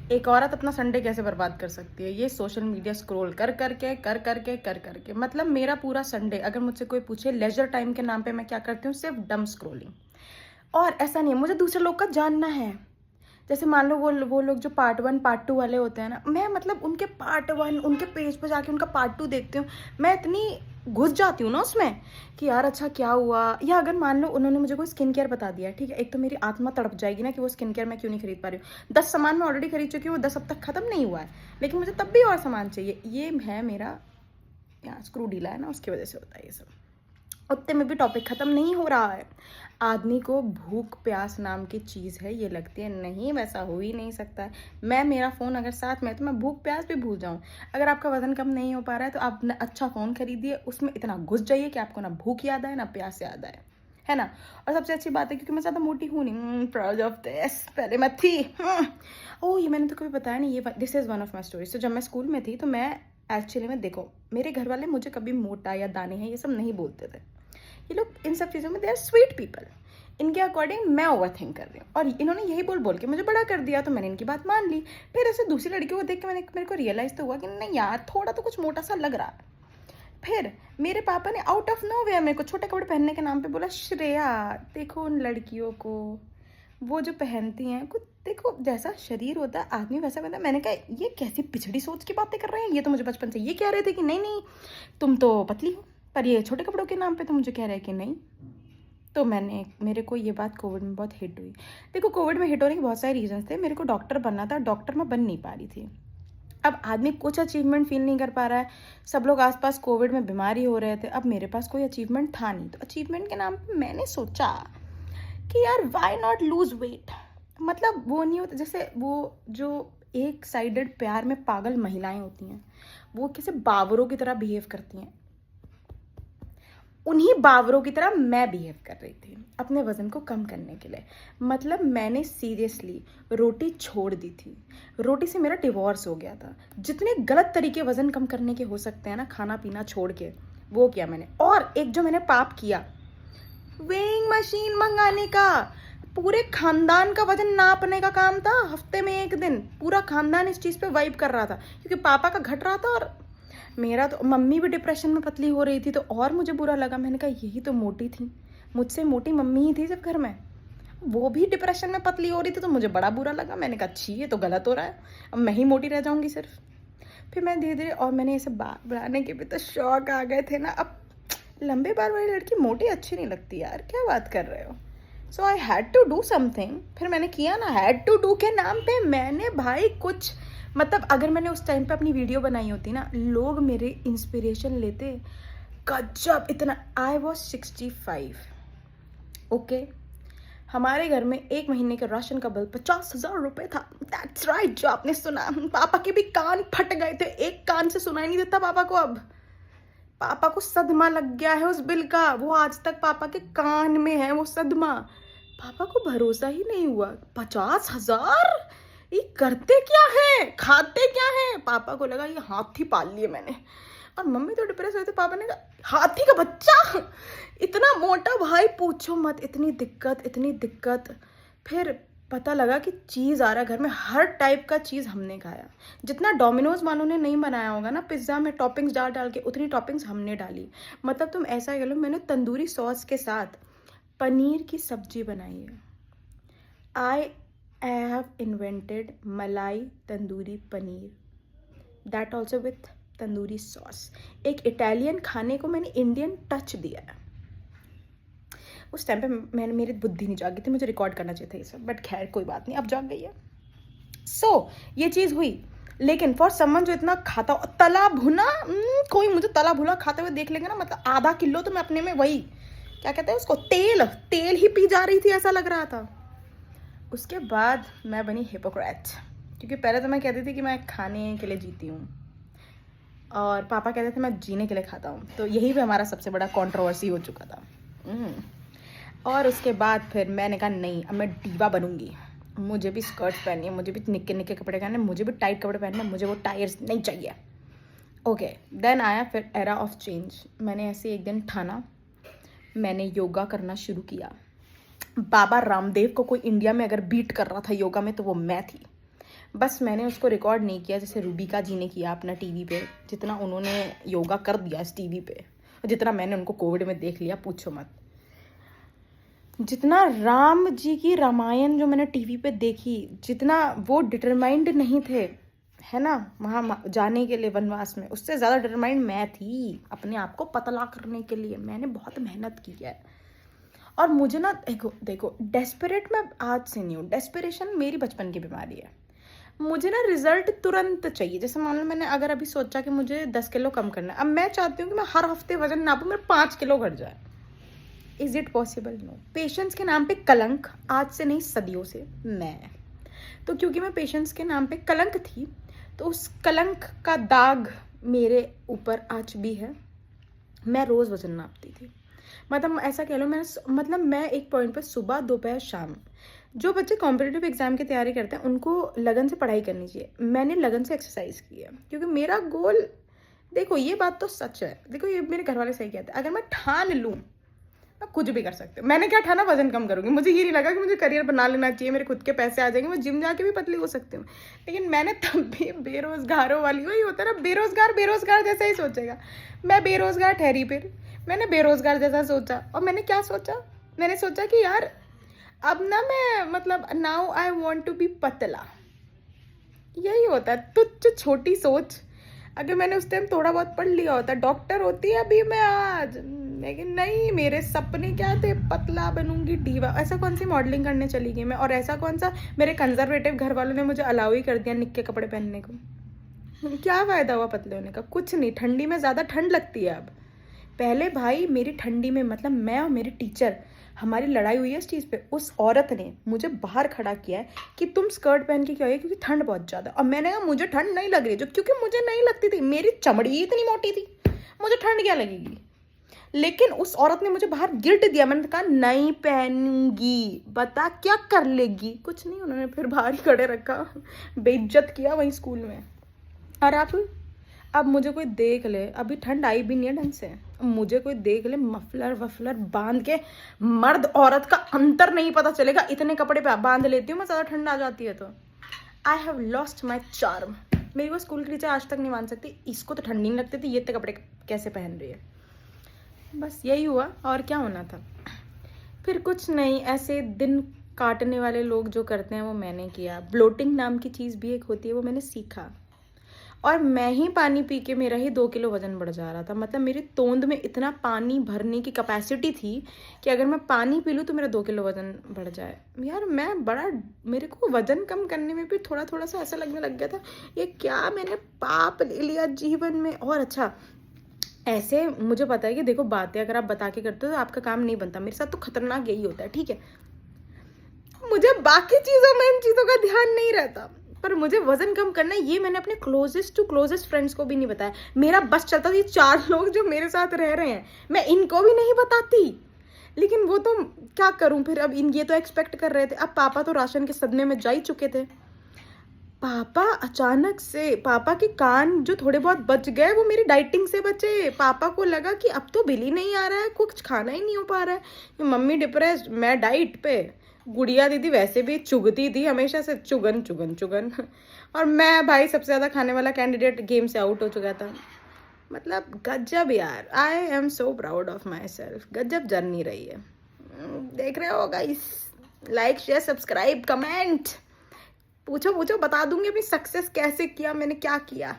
एक औरत अपना संडे कैसे बर्बाद कर सकती है? ये सोशल मीडिया स्क्रॉल कर करके मतलब मेरा पूरा संडे, अगर मुझसे कोई पूछे लेजर टाइम के नाम पे मैं क्या करती हूँ, सिर्फ डम स्क्रॉलिंग। और ऐसा नहीं है, मुझे दूसरे लोग का जानना है। जैसे मान लो वो लोग जो पार्ट 1 पार्ट 2 वाले होते हैं ना, मैं मतलब उनके पार्ट 1 उनके पेज पर जाके उनका पार्ट 2 देखती हूँ। मैं इतनी घुस जाती हूँ ना उसमें कि यार अच्छा क्या हुआ। या अगर मान लो उन्होंने मुझे कोई स्किन केयर बता दिया है, ठीक है, एक तो मेरी आत्मा तड़प जाएगी ना कि वो स्किन केयर मैं क्यों नहीं खरीद पा रही हूँ। 10 सामान मैं ऑलरेडी खरीद चुकी हूँ, 10 अब तक खत्म नहीं हुआ है, लेकिन मुझे तब भी और सामान चाहिए। ये है मेरा, यहाँ स्क्रू ढीला है ना, उसकी वजह से होता है ये सब। उतने में भी टॉपिक ख़त्म नहीं हो रहा है। आदमी को भूख प्यास नाम की चीज़ है, ये लगती है नहीं, वैसा हो ही नहीं सकता है। मैं मेरा फ़ोन अगर साथ में है तो मैं भूख प्यास भी भूल जाऊँ। अगर आपका वज़न कम नहीं हो पा रहा है तो आप न अच्छा फ़ोन खरीदिए, उसमें इतना घुस जाइए कि आपको ना भूख याद आए ना प्यास याद आए, है ना। और सबसे अच्छी बात है क्योंकि मैं ज़्यादा मोटी हूँ नहीं, प्राउड ऑफ दिस, पहले मैं थी। ओह ये मैंने तो कभी बताया नहीं, ये this is one of my stories. तो जब मैं स्कूल में थी तो मैं एक्चुअली में, देखो मेरे घर वाले मुझे कभी मोटा या दाने हैं ये सब नहीं बोलते थे। ये लोग इन सब चीज़ों में दे आर स्वीट पीपल। इनके अकॉर्डिंग मैं ओवर थिंक कर रही हूँ और इन्होंने यही बोल बोल के मुझे बड़ा कर दिया, तो मैंने इनकी बात मान ली। फिर ऐसे दूसरी लड़कियों को देख के मेरे को रियलाइज़ तो हुआ कि नहीं यार, थोड़ा तो कुछ मोटा सा लग रहा है। फिर मेरे पापा ने आउट ऑफ नो वे मेरे को छोटे कपड़े पहनने के नाम पे बोला, श्रेया देखो उन लड़कियों को, वो जो पहनती हैं कुछ, देखो जैसा शरीर होता है आदमी वैसा बनता है। मैंने कहा ये कैसी पिछड़ी सोच की बातें कर रहे हैं, ये तो मुझे बचपन से ये कह रहे थे कि नहीं नहीं तुम तो पतली हो, पर ये छोटे कपड़ों के नाम पे तो मुझे कह रहे हैं कि नहीं। तो मेरे को ये बात कोविड में बहुत हिट हुई। देखो कोविड में हिट होने के बहुत सारे रीजंस थे। मेरे को डॉक्टर बनना था, डॉक्टर मैं बन नहीं पा रही थी। अब आदमी कुछ अचीवमेंट फील नहीं कर पा रहा है, सब लोग आसपास कोविड में बीमारी हो रहे थे, अब मेरे पास कोई अचीवमेंट था नहीं। तो अचीवमेंट के नाम पे मैंने सोचा कि यार वाई नॉट लूज वेट। मतलब वो नहीं होता, जैसे वो जो एक साइडेड प्यार में पागल महिलाएं होती हैं, वो किसी बावरों की तरह बिहेव करती हैं, उन्हीं बावरों की तरह मैं बिहेव कर रही थी अपने वज़न को कम करने के लिए। मतलब मैंने सीरियसली रोटी छोड़ दी थी, रोटी से मेरा डिवोर्स हो गया था। जितने गलत तरीके वज़न कम करने के हो सकते हैं ना, खाना पीना छोड़ के, वो किया मैंने। और एक जो मैंने पाप किया, वेइंग मशीन मंगाने का। पूरे खानदान का वजन नापने का काम था, हफ्ते में एक दिन पूरा खानदान इस चीज़ पे वाइब कर रहा था, क्योंकि पापा का घट रहा था और मेरा तो, मम्मी भी डिप्रेशन में पतली हो रही थी, तो और मुझे बुरा लगा। मैंने कहा यही तो मोटी थी, मुझसे मोटी मम्मी ही थी जब घर में, वो भी डिप्रेशन में पतली हो रही थी, तो मुझे बड़ा बुरा लगा। मैंने कहा अच्छी ये तो गलत हो रहा है, अब मैं ही मोटी रह जाऊंगी सिर्फ। फिर मैं धीरे धीरे, और मैंने ये सब बाल बढ़ाने के भी तो शौक आ गए थे ना। अब लंबे बाल वाली लड़की मोटी अच्छी नहीं लगती यार, क्या बात कर रहे हो। So I had to do something. फिर मैंने किया ना, हैड टू डू के नाम पे मैंने भाई कुछ, मतलब अगर मैंने उस टाइम पे अपनी वीडियो बनाई होती ना, लोग मेरे इंस्पिरेशन लेते। गजब, इतना, आई वॉज 65, ओके। हमारे घर में एक महीने के राशन का बिल 50,000 रुपये था। दैट्स राइट, जो आपने सुना। पापा के भी कान फट गए थे, एक कान से सुनाई नहीं देता पापा को। अब पापा को सदमा लग गया है उस बिल का, वो आज तक पापा के कान में है वो सदमा। पापा को भरोसा ही नहीं हुआ, 50,000, ये करते क्या है, खाते क्या है। पापा को लगा ये हाथी पाल लिए मैंने। और मम्मी तो डिप्रेस हुए थे। पापा ने कहा हाथी का बच्चा, इतना मोटा, भाई पूछो मत, इतनी दिक्कत इतनी दिक्कत। फिर पता लगा कि चीज़ आ रहा है घर में, हर टाइप का चीज़ हमने खाया। जितना डोमिनोज वालों ने नहीं बनाया होगा ना पिज्ज़ा में टॉपिंग्स डाल डाल के, उतनी टॉपिंग्स हमने डाली। मतलब तुम ऐसा कह लो, मैंने तंदूरी सॉस के साथ पनीर की सब्जी बनाई है। आई हैव इन्वेंटेड मलाई tandoori paneer, that also with tandoori sauce. एक इटालियन खाने को मैंने इंडियन टच दिया है। उस टाइम पे मैंने, मेरी बुद्धि नहीं जागी थी, मुझे रिकॉर्ड करना चाहिए था ये सब, बट खैर कोई बात नहीं, अब जाग गई है। सो ये चीज़ हुई। लेकिन फॉर समवन जो इतना खाता, तला भुना, कोई मुझे तला भुना खाते हुए देख लेंगे ना, मतलब आधा किलो तो मैं अपने में, वही क्या कहते हैं उसको, तेल तेल ही पी जा रही थी, ऐसा लग रहा था। उसके बाद मैं बनी हिपोक्रेट, क्योंकि पहले तो मैं कहती थी कि मैं खाने के लिए जीती हूँ, और पापा कहते थे मैं जीने के लिए खाता हूँ। तो यही पे हमारा सबसे बड़ा कंट्रोवर्सी हो चुका था। और उसके बाद फिर मैंने कहा नहीं, अब मैं डीवा बनूंगी, मुझे भी स्कर्ट्स पहननी है, मुझे भी निक्के निक्के कपड़े पहनने, मुझे भी टाइट कपड़े पहनने, मुझे वो टायर्स नहीं चाहिए। ओके, देन आया फिर एरा ऑफ चेंज। मैंने ऐसे एक दिन ठाना, मैंने योगा करना शुरू किया। बाबा रामदेव को कोई इंडिया में अगर बीट कर रहा था योगा में तो वो मैं थी। बस मैंने उसको रिकॉर्ड नहीं किया जैसे रूबिका जी ने किया अपना टीवी पे, जितना उन्होंने योगा कर दिया इस टीवी पे, और जितना मैंने उनको कोविड में देख लिया पूछो मत। जितना राम जी की रामायण जो मैंने टीवी पे देखी, जितना वो डिटरमाइंड नहीं थे, है ना, वहाँ जाने के लिए वनवास में, उससे ज़्यादा डिटरमाइंड मैं थी अपने आप को पतला करने के लिए। मैंने बहुत मेहनत की है। और मुझे ना देखो देखो डेस्परेट मैं आज से नहीं हूँ, डेस्परेशन मेरी बचपन की बीमारी है। मुझे ना रिजल्ट तुरंत चाहिए। जैसे मान लो मैंने अगर अभी सोचा कि मुझे 10 किलो कम करना है, अब मैं चाहती हूँ कि मैं हर हफ्ते वजन नापूं, मेरे 5 किलो घट जाए। Is it possible? No. Patience के नाम पे कलंक आज से नहीं सदियों से मैं, तो क्योंकि मैं पेशेंस के नाम पे कलंक थी, तो उस कलंक का दाग मेरे ऊपर आज भी है। मैं रोज़ वजन नापती थी, मतलब ऐसा कह लो मैं एक पॉइंट पे सुबह दोपहर शाम, जो बच्चे कॉम्पिटिटिव एग्जाम की तैयारी करते हैं उनको लगन से पढ़ाई करनी चाहिए। मैंने लगन से एक्सरसाइज की है, क्योंकि मेरा गोल, देखो ये बात तो सच है, देखो ये मेरे घर वाले सही कहते हैं, अगर मैं ठान लूँ मैं कुछ भी कर सकती हूँ। मैंने क्या ठाना, वजन कम करूँगी। मुझे ये नहीं लगा कि मुझे करियर बना लेना चाहिए, मेरे खुद के पैसे आ जाएंगे, मैं जिम जाके भी पतली हो सकती हूँ। लेकिन मैंने तब भी बेरोजगारों वाली, वही होता है ना, बेरोजगार जैसा ही सोचेगा। मैं बेरोजगार ठहरी, फिर मैंने बेरोजगार जैसा सोचा, और मैंने क्या सोचा, मैंने सोचा कि यार अब ना मैं मतलब now I want to be पतला। यही होता है तुच्छ छोटी सोच। अगर मैंने उस टाइम थोड़ा बहुत पढ़ लिया होता, डॉक्टर होती है अभी मैं आज, लेकिन नहीं, मेरे सपने क्या थे, पतला बनूंगी डीवा। ऐसा कौन सी मॉडलिंग करने चली गई मैं, और ऐसा कौन सा मेरे कंजर्वेटिव घर वालों ने मुझे अलाउ ही कर दिया निक्के कपड़े पहनने को। क्या फायदा हुआ पतले होने का, कुछ नहीं। ठंडी में ज़्यादा ठंड लगती है अब। पहले भाई मेरी ठंडी में, मतलब मैं और मेरी टीचर, हमारी लड़ाई हुई है इस चीज़ पे। उस औरत ने मुझे बाहर खड़ा किया है कि तुम स्कर्ट पहन के क्यों आई, क्योंकि ठंड बहुत ज़्यादा। और मैंने कहा मुझे ठंड नहीं लग रही, जो क्योंकि मुझे नहीं लगती थी, मेरी चमड़ी इतनी मोटी थी, मुझे ठंड क्या लगेगी। लेकिन उस औरत ने मुझे बाहर गिल्ट दिया। मैंने कहा नहीं पहनूंगी, बता क्या कर लेगी। कुछ नहीं, उन्होंने फिर बाहर ही खड़े रखा, बेइज्जत किया वहीं स्कूल में। और अब मुझे कोई देख ले, अभी ठंड आई भी नहीं है ढंग से, मुझे कोई देख ले मफलर वफलर बांध के, मर्द औरत का अंतर नहीं पता चलेगा, इतने कपड़े पे बांध लेती हूँ मैं, ज़्यादा ठंड आ जाती है तो। I have lost my charm. मेरी वो स्कूल की टीचर आज तक नहीं मान सकती, इसको तो ठंड नहीं लगती थी, ये इतने कपड़े कैसे पहन रही है। बस यही हुआ, और क्या होना था। फिर कुछ नहीं, ऐसे दिन काटने वाले लोग जो करते हैं वो मैंने किया। ब्लोटिंग नाम की चीज़ भी एक होती है, वो मैंने सीखा। और मैं ही पानी पी के मेरा ही 2 किलो वजन बढ़ जा रहा था। मतलब मेरी तोंद में इतना पानी भरने की कैपेसिटी थी कि अगर मैं पानी पी लूँ तो मेरा 2 किलो वजन बढ़ जाए। यार मेरे को वजन कम करने में भी थोड़ा थोड़ा सा ऐसा लगने लग गया था, ये क्या मैंने पाप ले लिया जीवन में। और अच्छा, ऐसे मुझे पता है कि देखो बातें अगर आप बता के करते हो तो आपका काम नहीं बनता, मेरे साथ तो खतरनाक यही होता है, ठीक है। मुझे बाकी चीज़ों में इन चीज़ों का ध्यान नहीं रहता, पर मुझे वजन कम करना है, ये मैंने अपने क्लोजेस्ट फ्रेंड्स को भी नहीं बताया। मेरा बस चलता था ये 4 लोग जो मेरे साथ रह रहे हैं, मैं इनको भी नहीं बताती। लेकिन वो तो क्या करूं फिर, अब ये तो एक्सपेक्ट कर रहे थे। अब पापा तो राशन के सदमे में जा ही चुके थे। पापा अचानक से, पापा के कान जो थोड़े बहुत बच गए वो मेरी डाइटिंग से बचे। पापा को लगा कि अब तो बिल ही नहीं आ रहा है, कुछ खाना ही नहीं हो पा रहा है, मम्मी डिप्रेस्ड, मैं डाइट पे। गुड़िया दीदी वैसे भी चुगती थी हमेशा से, चुगन चुगन चुगन। और मैं भाई सबसे ज़्यादा खाने वाला कैंडिडेट, गेम से आउट हो चुका था। मतलब गजब यार, I am so proud of my self. गजब जर्नी रही है। देख रहे हो guys, like share subscribe comment, पूछो बता दूंगी अपनी सक्सेस कैसे किया, मैंने क्या किया।